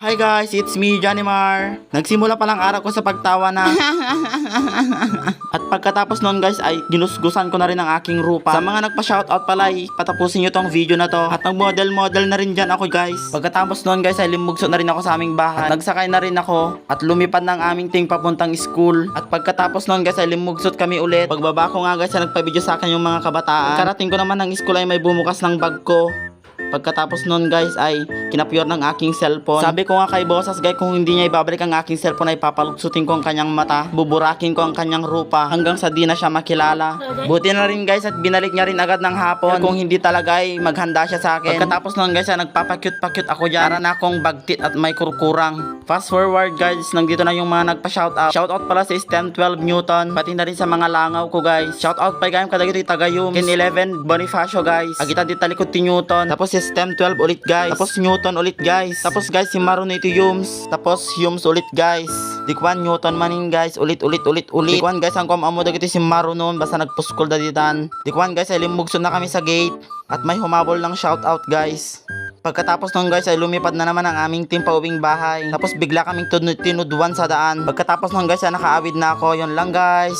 Hi guys, it's me, Johnny Mar. Nagsimula pa lang araw ko sa pagtawa na. At pagkatapos nun guys ay ginusgusan ko na rin ang aking rupa. Sa mga nagpa-shoutout pala ay patapusin nyo tong video na to. At nag-model na rin dyan ako guys. Pagkatapos nun guys ay limugso na rin ako sa aming bahay. At nagsakay na rin ako at lumipad ng aming ting papuntang school. At pagkatapos nun guys ay limugsot kami ulit. Pagbaba ko nga guys ay nagpa-video sa akin yung mga kabataan. Karating ko naman ng school ay may bumukas ng bag ko. Pagkatapos nun guys ay kinapyor ng aking cellphone. Sabi ko nga kay Bossas guys kung hindi niya ibabalik ang aking cellphone ay papaluksutin ko ang kanyang mata. Buburakin ko ang kanyang rupa hanggang sa di na siya makilala. Buti na rin guys at binalik niya rin agad ng hapon. Kung hindi talaga ay maghanda siya sa akin. Pagkatapos nun guys ay nagpapakyut-pakyut ako dyan. Para na akong bagtit at may kurkurang. Fast forward guys, nandito na yung mga nagpa-shoutout. Shoutout pala sa STEM 12 Newton. Pati na rin sa mga langaw ko guys. Shoutout pa gayong kadagiti tagayum. Kin 11 Bonifacio guys. Agita di talikod ti Newton. Tapos STEM 12 ulit guys. Tapos Newton ulit guys. Tapos guys si Maron ito Yums. Tapos Yums ulit guys. Dikwan Newton manin guys. Ulit. Dikwan guys ang amo dagiti si Maron noon. Basta nagpuskol daditan. Dikwan guys ay limugsod na kami sa gate. At may humabol ng shoutout guys. Pagkatapos nun guys ay lumipad na naman ang aming team pauwing bahay. Tapos bigla kaming tinudwan sa daan. Pagkatapos nun guys ay nakaawid na ako. Yun lang guys.